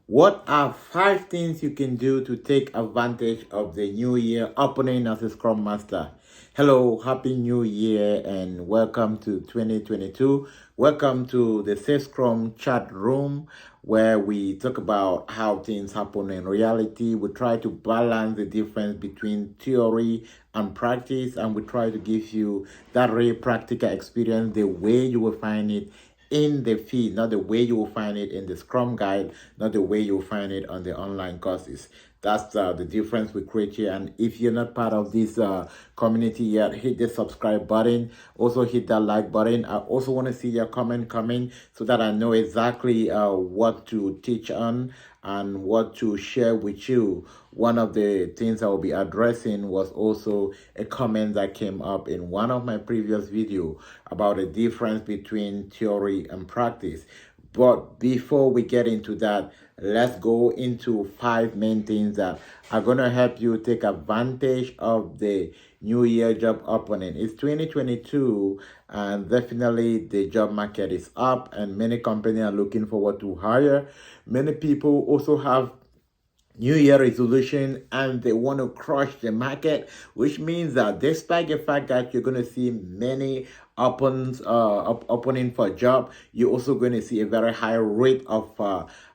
What are 5 things you can do to take advantage of the new year opening as a Scrum Master? Hello, Happy New Year, and welcome to 2022. Welcome to the Safe Scrum chat room where we talk about how things happen in reality. We try to balance the difference between theory and practice, and we try to give you that real practical experience the way you will find it in the feed, not the way you will find it in the Scrum guide, not the way you'll find it on the online courses. That's the difference we create here. And if you're not part of this community yet, hit the subscribe button. Also hit that like button. I also want to see your comment coming so that I know exactly what to teach on and what to share with you. One of the things I will be addressing was also a comment that came up in one of my previous videos about the difference between theory and practice. But before we get into that, let's go into 5 main things that are going to help you take advantage of the new year job opening. It's 2022 and definitely the job market is up and many companies are looking forward to hire. Many people also have New Year resolution and they want to crush the market, which means that despite the fact that you're going to see many opening for a job, you're also going to see a very high rate of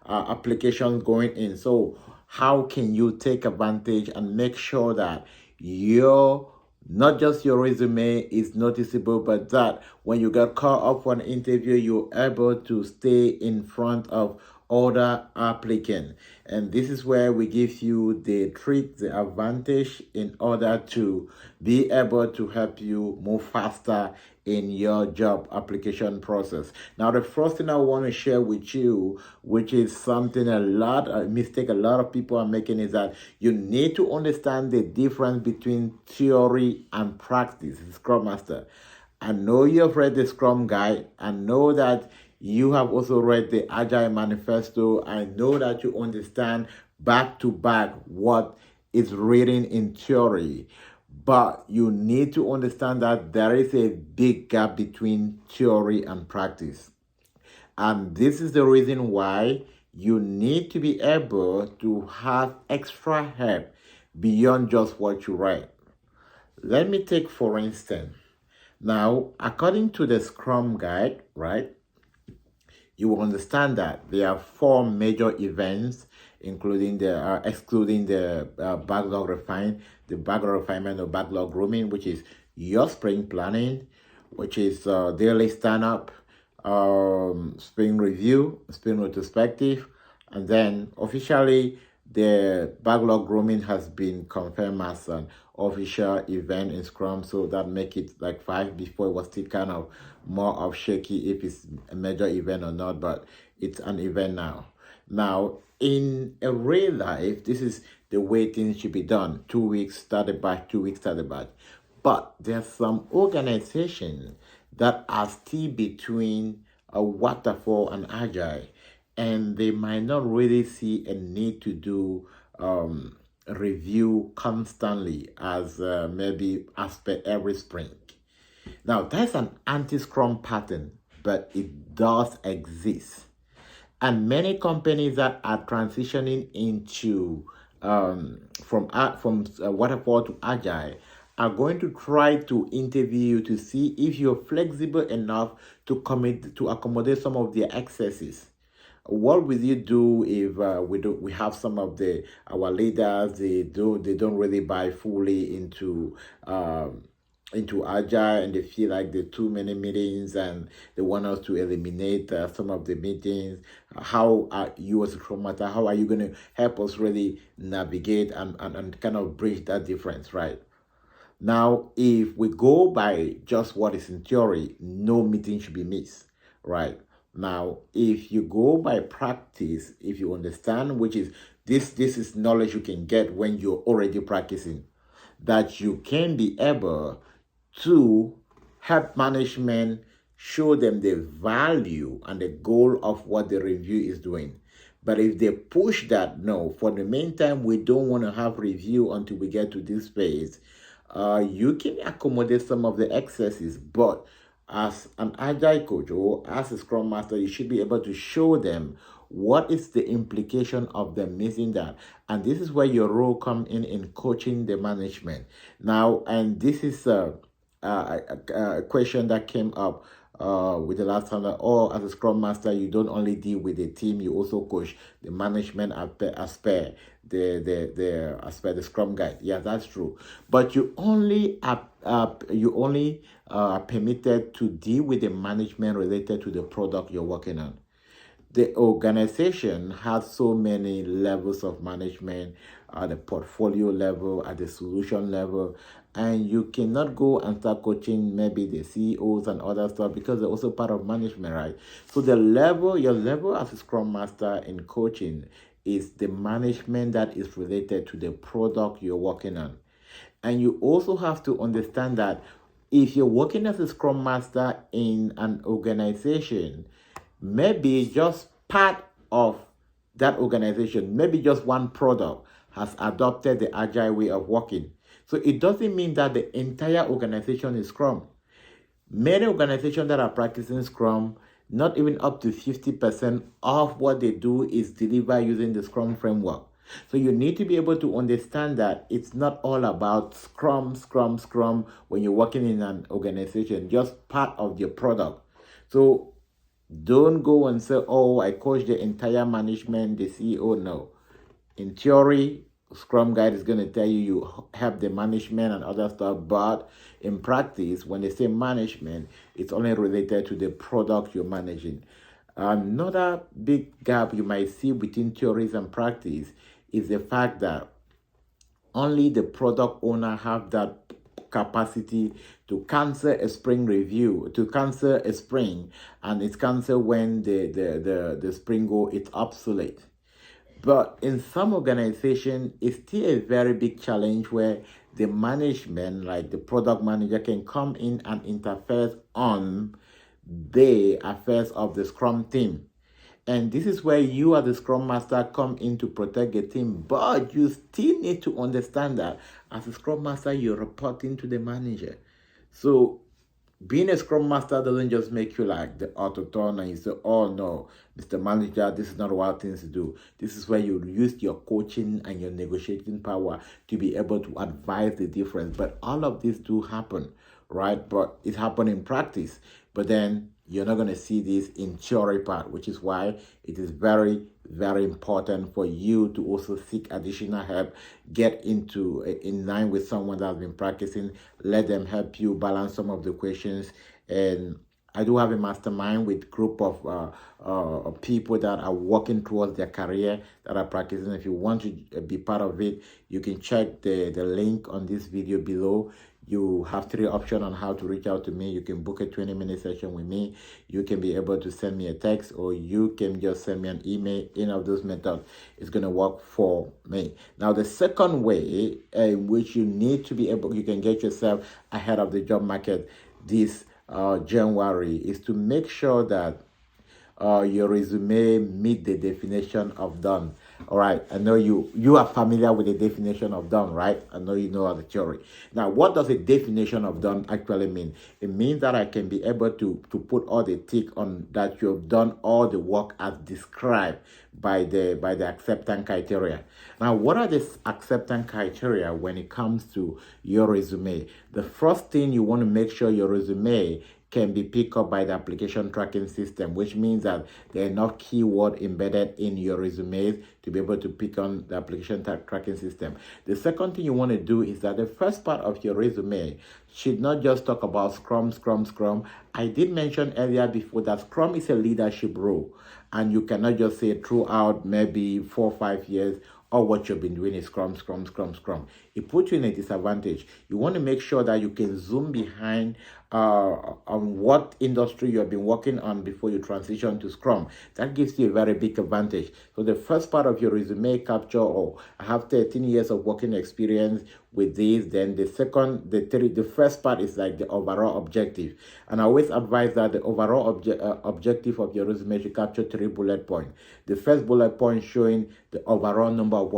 applications going in. So how can you take advantage and make sure that your not just your resume is noticeable, but that when you get called up for an interview, you're able to stay in front of other applicants? And this is where we give you the trick, the advantage in order to be able to help you move faster in your job application process. Now, the first thing I want to share with you, which is something a mistake a lot of people are making, is that you need to understand the difference between theory and practice. Scrum Master, I know you've read the Scrum Guide. I know that you have also read the Agile Manifesto. I know that you understand back to back what is written in theory. But you need to understand that there is a big gap between theory and practice. And this is the reason why you need to be able to have extra help beyond just what you write. Let me take, for instance, now, according to the Scrum Guide, right, you will understand that there are 4 major events, including excluding the backlog refinement or backlog grooming, which is your sprint planning, which is daily stand-up, sprint review, sprint retrospective, and then officially the backlog grooming has been confirmed as an official event in Scrum, so that make it like 5. Before it was still kind of more of shaky if it's a major event or not, but it's an event now. Now, in a real life, this is the way things should be done. 2 weeks start a batch, 2 weeks start a batch. But there's some organizations that are still between a waterfall and agile, and they might not really see a need to do review constantly as maybe as per every sprint. Now, that's an anti-Scrum pattern, but it does exist. And many companies that are transitioning into from waterfall to agile are going to try to interview you to see if you're flexible enough to commit to accommodate some of their excesses. What will you do if we have some of our leaders, they don't really buy fully into agile, and they feel like there are too many meetings and they want us to eliminate some of the meetings? How are you, as a Scrum Master, how are you going to help us really navigate and kind of bridge that difference, right? Now, if we go by just what is in theory, no meeting should be missed, right? Now, if you go by practice, if you understand, which is this is knowledge you can get when you're already practicing, that you can be able to help management show them the value and the goal of what the review is doing. But if they push that, no, for the meantime, we don't want to have review until we get to this phase, you can accommodate some of the excesses, but as an agile coach or as a Scrum Master, you should be able to show them what is the implication of them missing that? And this is where your role come in coaching the management. Now, and this is a question that came up with the last time that, oh, as a Scrum Master, you don't only deal with the team, you also coach the management aspect, the aspect, the Scrum guide. Yeah, that's true. But you only are permitted to deal with the management related to the product you're working on. The organization has so many levels of management at the portfolio level, at the solution level, and you cannot go and start coaching maybe the CEOs and other stuff because they're also part of management, right? So your level as a Scrum Master in coaching is the management that is related to the product you're working on. And you also have to understand that if you're working as a Scrum Master in an organization, maybe just part of that organization, maybe just one product has adopted the Agile way of working. So it doesn't mean that the entire organization is Scrum. Many organizations that are practicing Scrum, not even up to 50% of what they do is deliver using the Scrum framework. So you need to be able to understand that it's not all about Scrum when you're working in an organization, just part of your product. So don't go and say, oh, I coach the entire management, the CEO. No. In theory, Scrum Guide is going to tell you you help the management and other stuff, but in practice, when they say management, it's only related to the product you're managing. Another big gap you might see between theories and practice is the fact that only the product owner have that capacity to cancel a spring review, to cancel a spring, and it's canceled when the spring go, it's obsolete. But in some organizations, it's still a very big challenge where the management, like the product manager, can come in and interfere on the affairs of the Scrum team. And this is where you as the Scrum Master come in to protect the team. But you still need to understand that as a Scrum Master, you're reporting to the manager. So being a Scrum Master doesn't just make you like the autoton and you say, oh no, Mr. Manager, this is not what things to do. This is where you use your coaching and your negotiating power to be able to advise the difference. But all of this do happen, right? But it happens in practice. But then you're not going to see this in theory part, which is why it is very, very important for you to also seek additional help, get into in line with someone that has been practicing, let them help you balance some of the questions. And I do have a mastermind with group of people that are working towards their career that are practicing. If you want to be part of it, you can check the link on this video below. You have 3 options on how to reach out to me. You can book a 20-minute session with me. You can be able to send me a text, or you can just send me an email. Any of those methods is going to work for me. Now, the second way in which you need to be able, you can get yourself ahead of the job market this January is to make sure that your resume meet the definition of done. All right, I know you are familiar with the definition of done, right? I know you know the theory. Now, what does a definition of done actually mean? It means that I can be able to put all the tick on that you have done all the work as described by the acceptance criteria. Now, what are the acceptance criteria when it comes to your resume? The first thing you want to make sure your resume can be picked up by the application tracking system, which means that there are enough keywords embedded in your resumes to be able to pick on the application tracking system. The second thing you want to do is that the first part of your resume should not just talk about Scrum. I did mention earlier before that Scrum is a leadership role, and you cannot just say throughout maybe 4 or 5 years, or what you've been doing is Scrum. It puts you in a disadvantage. You want to make sure that you can zoom behind on what industry you have been working on before you transition to Scrum. That gives you a very big advantage. So the first part of your resume capture, oh, I have 13 years of working experience with this. Then the first part is like the overall objective. And I always advise that the overall objective of your resume should capture 3 bullet points. The first bullet point showing the overall number of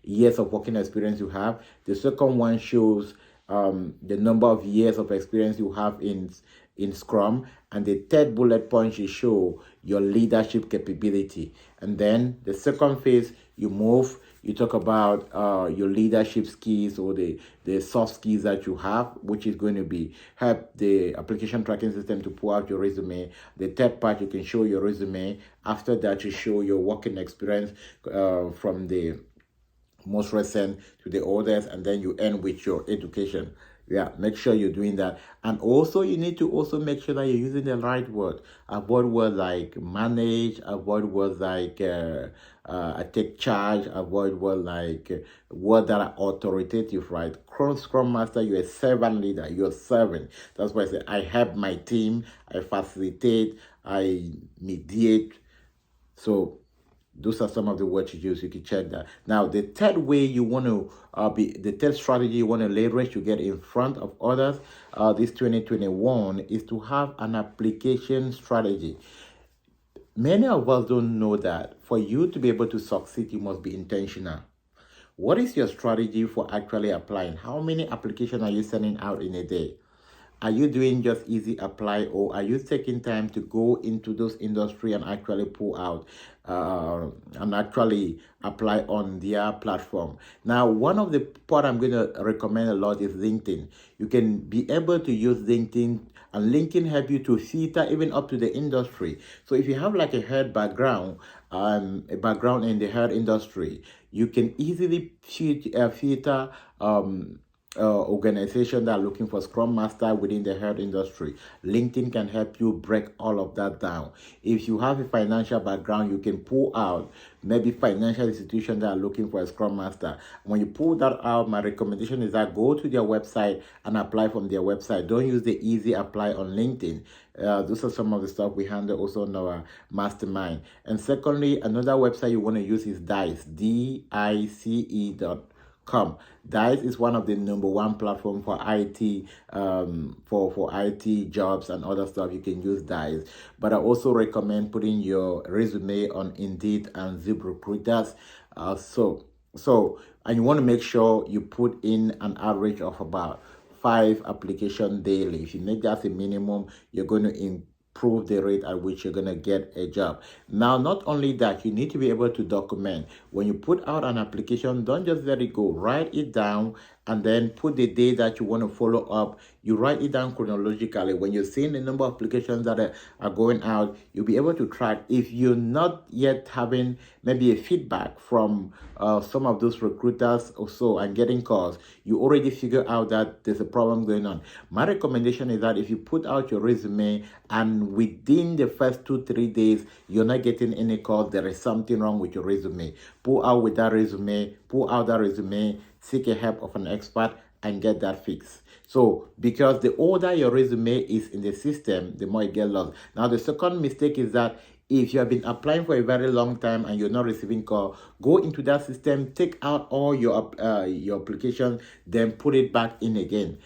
years of working experience you have. The second one shows the number of years of experience you have in in Scrum. And the third bullet point should show your leadership capability. And then the second phase, you talk about your leadership skills, or the soft skills that you have, which is going to be help the application tracking system to pull out your resume. The third part, you can show your resume. After that, you show your working experience from the most recent to the oldest, and then you end with your education. Yeah, make sure you're doing that. And also, you need to also make sure that you're using the right word. Avoid words like manage, avoid words like I take charge, avoid words like words that are authoritative, right? Scrum Master, you're a servant leader, you're serving. That's why I say I help my team, I facilitate, I mediate. So those are some of the words you use. You can check that. Now, the third way you want to the third strategy you want to leverage to get in front of others this 2021 is to have an application strategy. Many of us don't know that for you to be able to succeed, you must be intentional. What is your strategy for actually applying? How many applications are you sending out in a day? Are you doing just easy apply, or are you taking time to go into those industry and actually pull out and actually apply on their platform? Now, one of the part I'm going to recommend a lot is LinkedIn. You can be able to use LinkedIn, and LinkedIn help you to filter even up to the industry. So if you have like a health background, a background in the health industry, you can easily filter organization that are looking for Scrum Master within the health industry. LinkedIn can help you break all of that down. If you have a financial background, you can pull out maybe financial institutions that are looking for a Scrum Master. When you pull that out, my recommendation is that go to their website and apply from their website. Don't use the easy apply on LinkedIn. Those are some of the stuff we handle also on our Mastermind. And secondly, another website you want to use is DICE, DICE.com. DICE is one of the number one platform for IT, for IT jobs and other stuff. You can use DICE. But I also recommend putting your resume on Indeed and ZipRecruiters. And you want to make sure you put in an average of about 5 applications daily. If you make that a minimum, you're going to improve the rate at which you're going to get a job. Now, not only that, you need to be able to document. When you put out an application, don't just let it go. Write it down and then put the day that you want to follow up. You write it down chronologically. When you're seeing the number of applications that are going out, you'll be able to track. If you're not yet having maybe a feedback from some of those recruiters or so and getting calls, you already figure out that there's a problem going on. My recommendation is that if you put out your resume and within the first 2-3 days you're not getting any calls, there is something wrong with your resume. Pull out that resume, seek a help of an expert and get that fixed. So because the older your resume is in the system, the more it gets lost. Now, the second mistake is that if you have been applying for a very long time and you're not receiving call, go into that system, take out all your application, then put it back in again.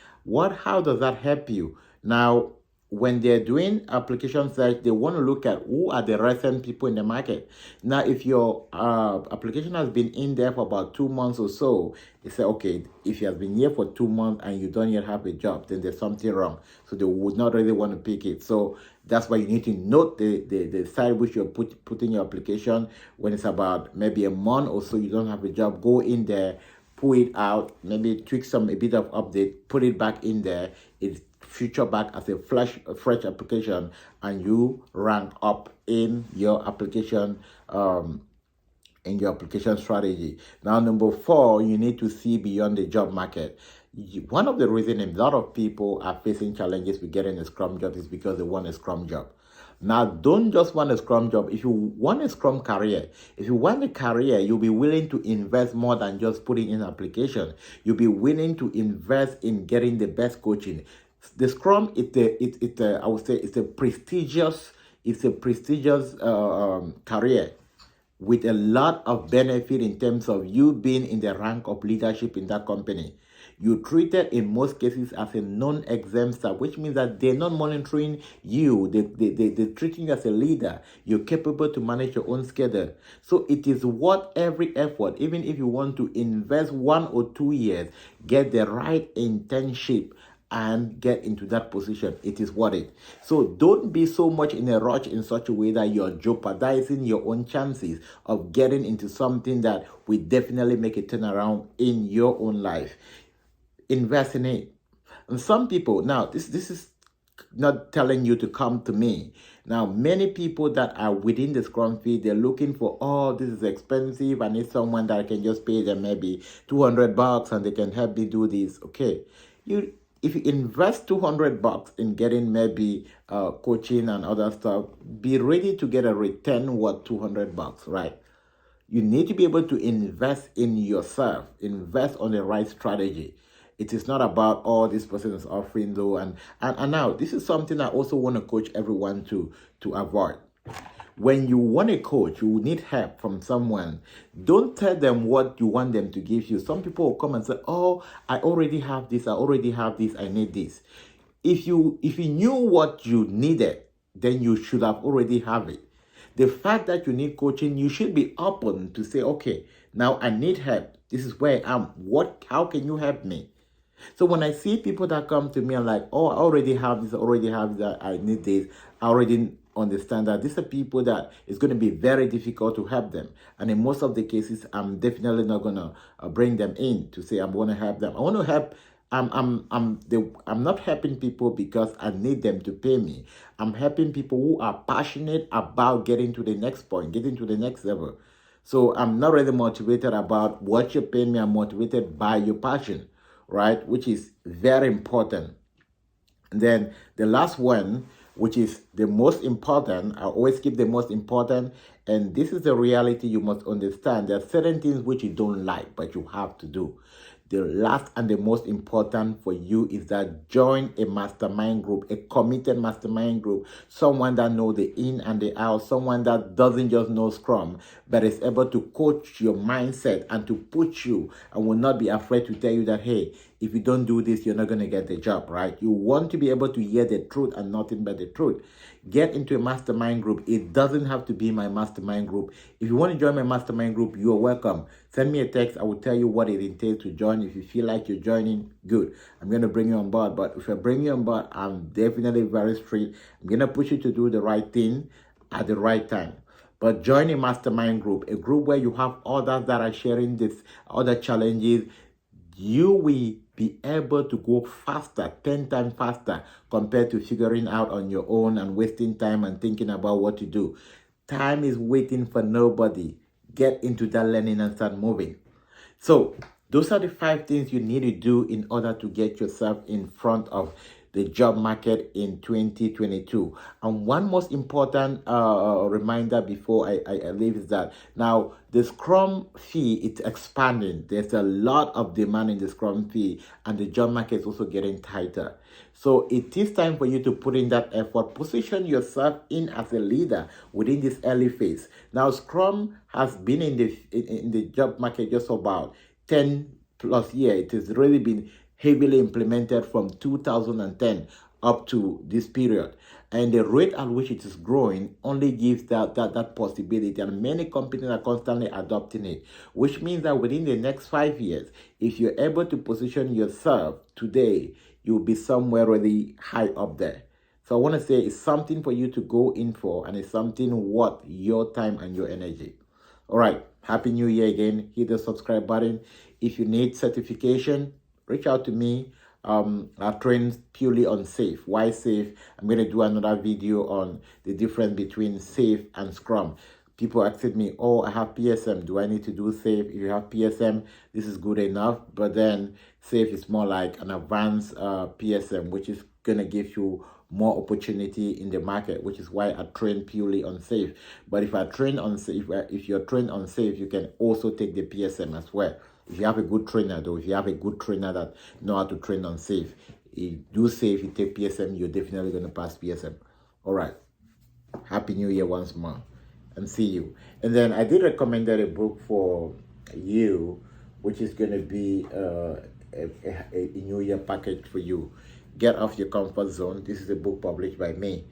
How does that help you? Now, when they're doing application search, they want to look at who are the recent people in the market. Now, if your application has been in there for about 2 months or so, they say, okay, if you have been here for 2 months and you don't yet have a job, then there's something wrong. So they would not really want to pick it. So that's why you need to note the site which you're putting your application. When it's about maybe a month or so you don't have a job, go in there, pull it out, maybe tweak a bit of update, put it back in there. It's feature back as a fresh application, and you rank up in your application strategy. Now, number 4, you need to see beyond the job market. One of the reasons a lot of people are facing challenges with getting a Scrum job is because they want a Scrum job. Now, don't just want a Scrum job. If you want a Scrum career, if you want a career, you'll be willing to invest more than just putting in an application. You'll be willing to invest in getting the best coaching. The Scrum, I would say it's a prestigious career with a lot of benefit in terms of you being in the rank of leadership in that company. You're treated in most cases as a non-exempt staff, which means that they're not monitoring you. They're treating you as a leader. You're capable to manage your own schedule. So it is worth every effort, even if you want to invest 1 or 2 years, get the right internship and get into that position. It is worth it. So don't be so much in a rush in such a way that you're jeopardizing your own chances of getting into something that will definitely make a turnaround in your own life. Invest in it. And some people, now this is not telling you to come to me. Now, many people that are within the Scrum field, they're looking for, oh, this is expensive. I need someone that I can just pay them maybe $200 and they can help me do this. Okay, if you invest $200 in getting maybe coaching and other stuff, be ready to get a return worth $200, right? You need to be able to invest in yourself, invest on the right strategy. It is not about, oh, this person is offering though. And now this is something I also want to coach everyone to avoid. When you want a coach, you need help from someone. Don't tell them what you want them to give you. Some people will come and say, oh, I already have this, I need this. If you knew what you needed, then you should have already have it. The fact that you need coaching, you should be open to say, okay, now I need help. This is where I am. How can you help me? So when I see people that come to me and like, oh, I already have this, I need this, I already understand that. These are people that it's going to be very difficult to help them. And in most of the cases, I'm definitely not going to bring them in to say I'm going to help them. I want to help. I'm not helping people because I need them to pay me. I'm helping people who are passionate about getting to the next point, getting to the next level. So I'm not really motivated about what you're paying me. I'm motivated by your passion, right? Which is very important. And then the last one, which is the most important, I always keep the most important, and this is the reality you must understand. There are certain things which you don't like, but you have to do. The last and the most important for you is that join a mastermind group, a committed mastermind group, someone that knows the in and the out, someone that doesn't just know Scrum, but is able to coach your mindset and to push you and will not be afraid to tell you that, hey, if you don't do this, you're not going to get the job, right? You want to be able to hear the truth and nothing but the truth. Get into a mastermind group. It doesn't have to be my mastermind group. If you want to join my mastermind group, you're welcome. Send me a text. I will tell you what it entails to join. If you feel like you're joining, good. I'm going to bring you on board. But if I bring you on board, I'm definitely very strict. I'm going to push you to do the right thing at the right time. But join a mastermind group, a group where you have others that are sharing this, other challenges. You will be able to go faster, 10 times faster compared to figuring out on your own and wasting time and thinking about what to do. Time is waiting for nobody. Get into that learning and start moving. So those are the 5 things you need to do in order to get yourself in front of the job market in 2022. And one most important reminder before I leave is that now the Scrum fee is expanding. There's a lot of demand in the Scrum fee and the job market is also getting tighter. So it is time for you to put in that effort. Position yourself in as a leader within this early phase. Now Scrum has been in the job market just about 10 plus years. It has really been heavily implemented from 2010 up to this period. And the rate at which it is growing only gives that possibility. And many companies are constantly adopting it, which means that within the next 5 years, if you're able to position yourself today, you'll be somewhere really high up there. So I want to say it's something for you to go in for, and it's something worth your time and your energy. All right. Happy New Year again. Hit the subscribe button. If you need certification, reach out to me. I train purely on SAFe. Why SAFe? I'm going to do another video on the difference between SAFe and Scrum. People asked me, oh, I have PSM. Do I need to do SAFe? If you have PSM, this is good enough. But then SAFe is more like an advanced PSM, which is going to give you more opportunity in the market, which is why I train purely on SAFe. But if I train on SAFe, if you're trained on SAFe, you can also take the PSM as well. If you have a good trainer, though, if you have a good trainer that know how to train on SAFe, you do SAFe, you take PSM, you're definitely going to pass PSM. All right. Happy New Year once more, and see you. And then I did recommend a book for you, which is going to be a New Year package for you. Get off your comfort zone. This is a book published by me.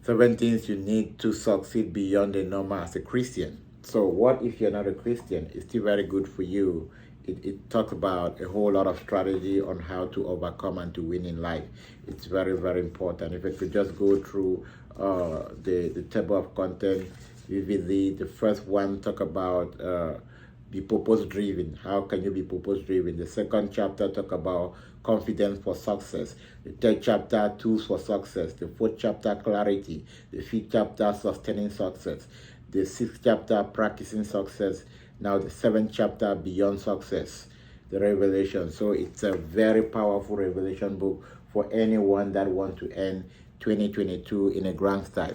7 things you need to succeed beyond the normal as a Christian. So what if you're not a Christian? It's still very good for you it talks about a whole lot of strategy on how to overcome and to win in life. It's very, very important. If I could just go through the table of content vividly, the first one talk about be purpose driven. How can you be purpose driven? The second chapter talk about confidence for success. The third chapter, tools for success. The fourth chapter, clarity. The fifth chapter, sustaining success. The sixth chapter, practicing success. Now the seventh chapter, beyond success, the revelation. So it's a very powerful revelation book for anyone that want to end 2022 in a grand style.